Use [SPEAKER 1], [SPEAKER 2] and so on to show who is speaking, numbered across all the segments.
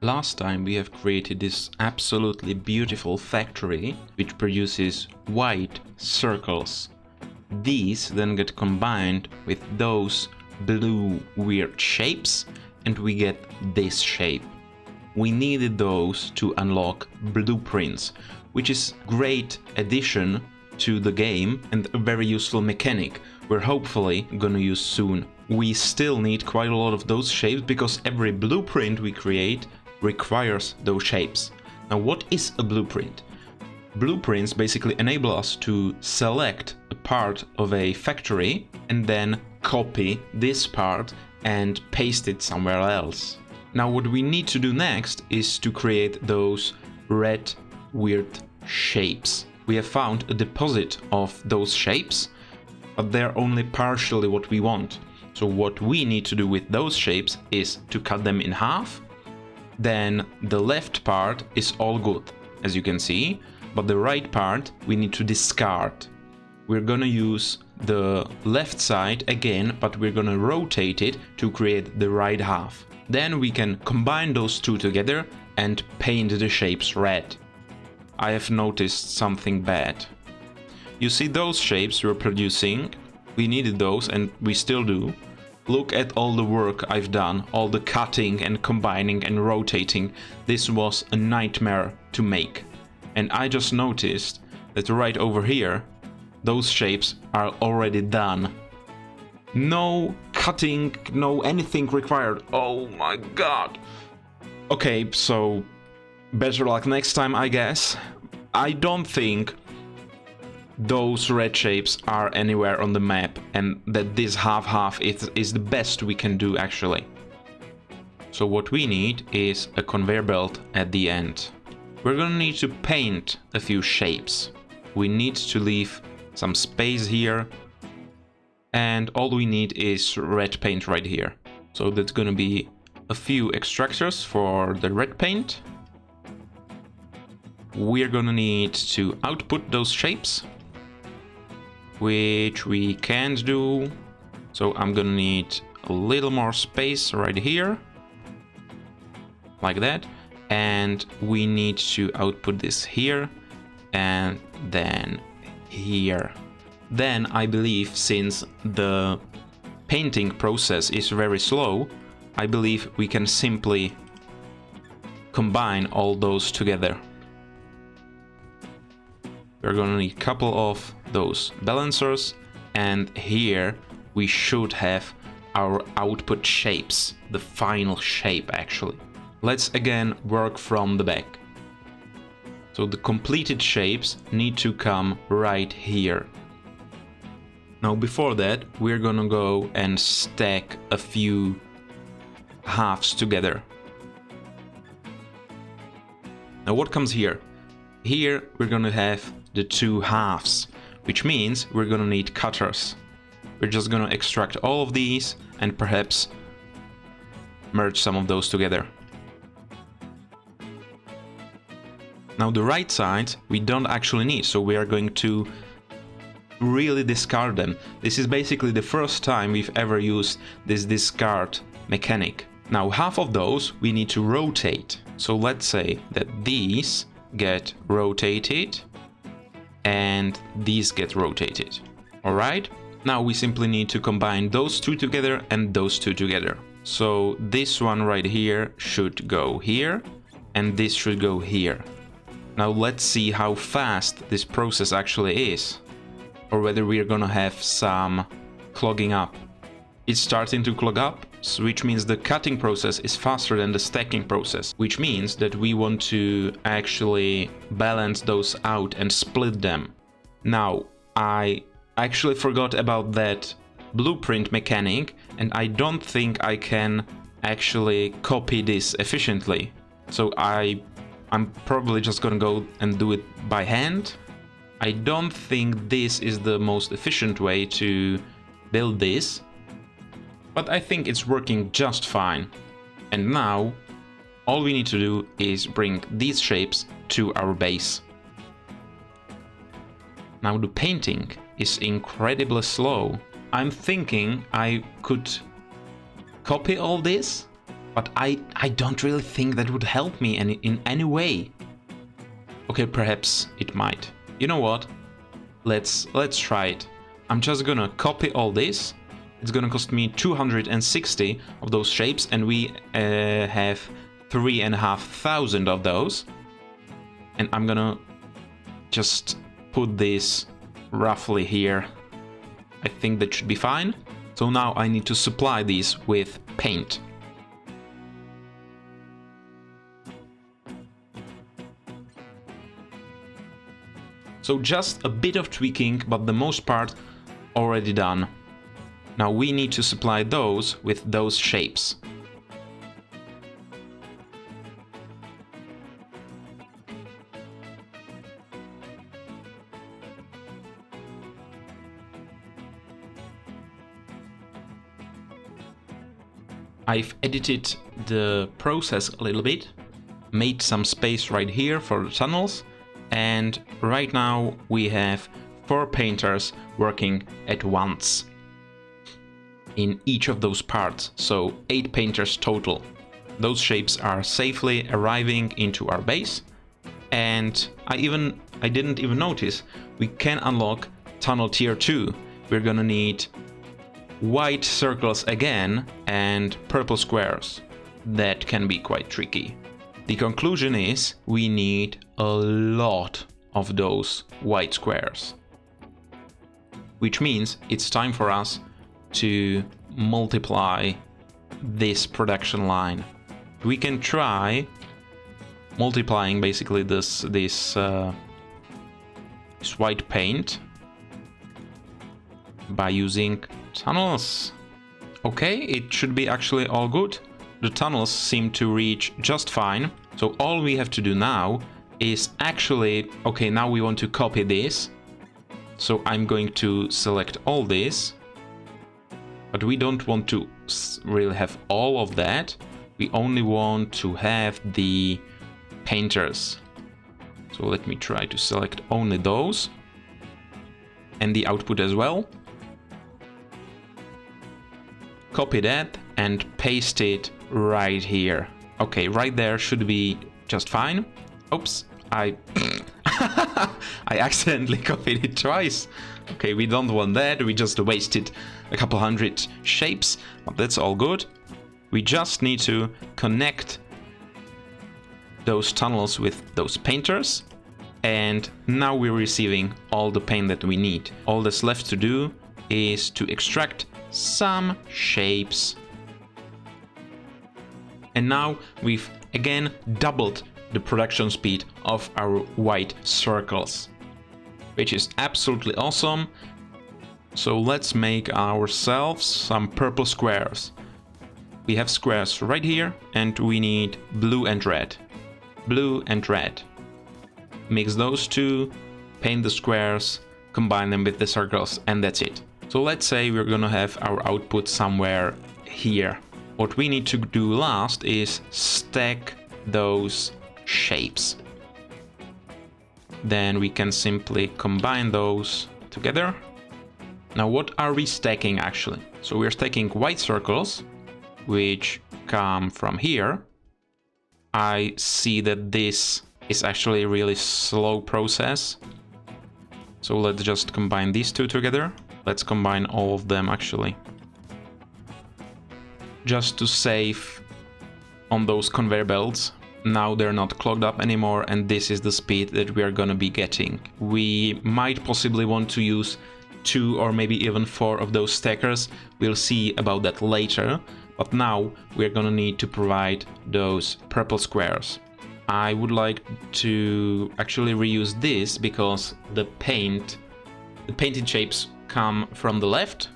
[SPEAKER 1] Last time we have created this absolutely beautiful factory which produces white circles. These then get combined with those blue weird shapes and we get this shape. We needed those to unlock blueprints, which is great addition to the game and a very useful mechanic we're hopefully gonna use soon. We still need quite a lot of those shapes because every blueprint we create requires those shapes. Now, what is a blueprint? Blueprints basically enable us to select a part of a factory and then copy this part and paste it somewhere else. Now, what we need to do next is to create those red weird shapes. We have found a deposit of those shapes, but they're only partially what we want. So what we need to do with those shapes is to cut them in half. Then the left part is all good, as you can see, but the right part we need to discard. We're gonna use the left side again, but we're gonna rotate it to create the right half. Then we can combine those two together and paint the shapes red. I have noticed something bad. You see those shapes we're producing? We needed those and we still do. Look at all the work I've done, all the cutting and combining and rotating. This was a nightmare to make. And I just noticed that right over here, those shapes are already done. No cutting, no anything required. Oh my god. Okay, so better luck next time, I guess. I don't think those red shapes are anywhere on the map and that this half-half is the best we can do actually. So what we need is a conveyor belt at the end. We're gonna need to paint a few shapes. We need to leave some space here and all we need is red paint right here. So that's gonna be a few extractors for the red paint. We're gonna need to output those shapes, which we can't do, so I'm gonna need a little more space right here, like that, and we need to output this here and then here. Then I believe, since the painting process is very slow, I believe we can simply combine all those together. We're gonna need a couple of those balancers, and here we should have our output shapes, the final shape actually. Let's again work from the back. So the completed shapes need to come right here. Now before that, we're gonna go and stack a few halves together. Now what comes here? Here we're gonna have the two halves, which means we're gonna need cutters. We're just gonna extract all of these and perhaps merge some of those together. Now the right sides we don't actually need, so we are going to really discard them. This is basically the first time we've ever used this discard mechanic. Now half of those we need to rotate. So let's say that these get rotated and these get rotated. Alright, now we simply need to combine those two together and those two together. So this one right here should go here and this should go here. Now let's see how fast this process actually is, or whether we're gonna have some clogging up. It's starting to clog up, which means the cutting process is faster than the stacking process, which means that we want to actually balance those out and split them. Now, I actually forgot about that blueprint mechanic, and I don't think I can actually copy this efficiently. So I'm probably just gonna go and do it by hand. I don't think this is the most efficient way to build this, but I think it's working just fine. And now, all we need to do is bring these shapes to our base. Now the painting is incredibly slow. I'm thinking I could copy all this But I don't really think that would help me in any way. Okay, perhaps it might. You know what? Let's try it. I'm just gonna copy all this. It's gonna cost me 260 of those shapes, and we have 3,500 of those. And I'm gonna just put this roughly here. I think that should be fine. So now I need to supply these with paint. So just a bit of tweaking, but the most part already done. Now we need to supply those with those shapes. I've edited the process a little bit, made some space right here for the tunnels, and right now we have 4 painters working at once in each of those parts, so 8 painters total. Those shapes are safely arriving into our base, and I didn't even notice we can unlock tunnel tier 2. We're gonna need white circles again and purple squares. That can be quite tricky. The conclusion is we need a lot of those white squares, which means it's time for us to multiply this production line. We can try multiplying basically this white paint by using tunnels. Okay, it should be actually all good. The tunnels seem to reach just fine. So all we have to do now is actually, okay, now we want to copy this. So I'm going to select all this, but we don't want to really have all of that. We only want to have the painters. So let me try to select only those and the output as well. Copy that and paste it right here. Okay, right there should be just fine. Oops, I accidentally copied it twice. Okay, we don't want that. We just wasted a couple hundred shapes, but that's all good. We just need to connect those tunnels with those painters, and now we're receiving all the paint that we need. All that's left to do is to extract some shapes. And now we've again doubled the production speed of our white circles, which is absolutely awesome. So let's make ourselves some purple squares. We have squares right here, and we need blue and red. Blue and red. Mix those two, paint the squares, combine them with the circles, and that's it. So let's say we're gonna have our output somewhere here. What we need to do last is stack those shapes. Then we can simply combine those together. Now what are we stacking actually? So we're stacking white circles, which come from here. I see that this is actually a really slow process. So let's just combine these two together. Let's combine all of them actually, just to save on those conveyor belts. Now they're not clogged up anymore, and this is the speed that we are gonna be getting. We might possibly want to use 2 or maybe even 4 of those stackers. We'll see about that later, but now we're gonna need to provide those purple squares. I would like to actually reuse this because the painted shapes come from the left.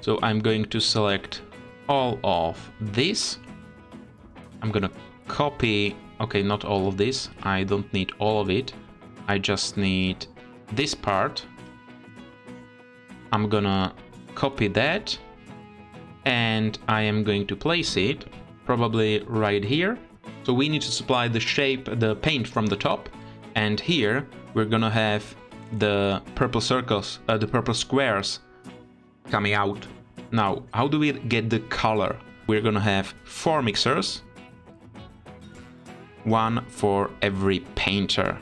[SPEAKER 1] So I'm going to select all of this. I'm gonna copy, okay, not all of this. I don't need all of it. I just need this part. I'm gonna copy that, and I am going to place it probably right here. So we need to supply the shape, the paint from the top, and here we're gonna have the purple circles, the purple squares coming out. Now, how do we get the color? we're gonna have 4 mixers, 1 for every painter.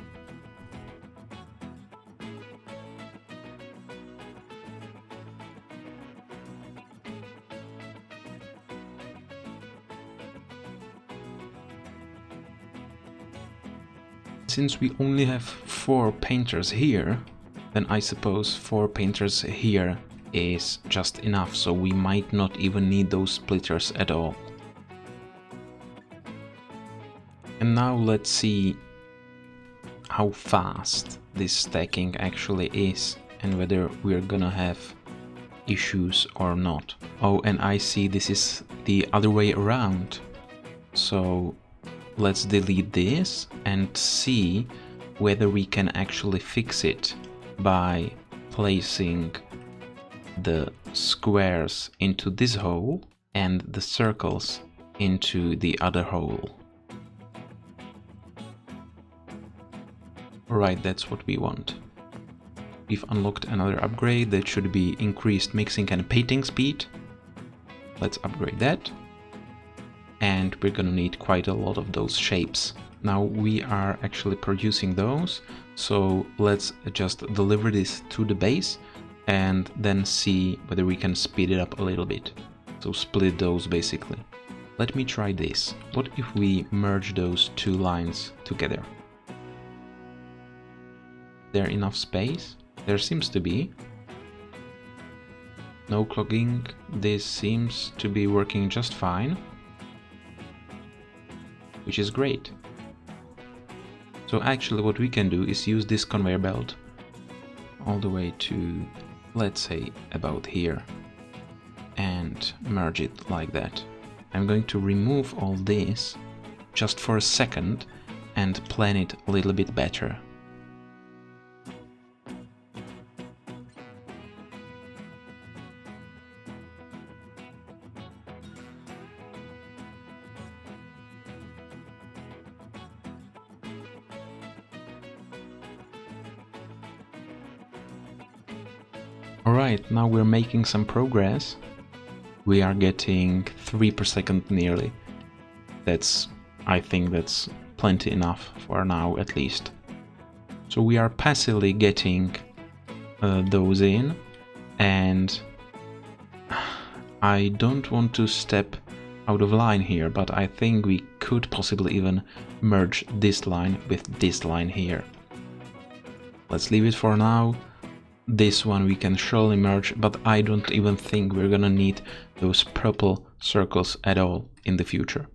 [SPEAKER 1] Since we only have 4 painters here, then I suppose 4 painters here is just enough, so we might not even need those splitters at all. And now let's see how fast this stacking actually is and whether we're gonna have issues or not. Oh, and I see this is the other way around. So let's delete this and see whether we can actually fix it by placing the squares into this hole and the circles into the other hole. Alright, that's what we want. We've unlocked another upgrade that should be increased mixing and painting speed. Let's upgrade that. And we're gonna need quite a lot of those shapes. Now we are actually producing those, so let's just deliver this to the base and then see whether we can speed it up a little bit. So split those basically. Let me try this. What if we merge those 2 lines together? There enough space? There seems to be. No clogging. This seems to be working just fine, which is great. So actually what we can do is use this conveyor belt all the way to, let's say, about here, and merge it like that. I'm going to remove all this just for a second and plan it a little bit better. Alright, now we're making some progress. We are getting 3 per second nearly. I think that's plenty enough for now at least. So we are passively getting those in, and I don't want to step out of line here, but I think we could possibly even merge this line with this line here. Let's leave it for now. This one we can surely merge, but I don't even think we're gonna need those purple circles at all in the future.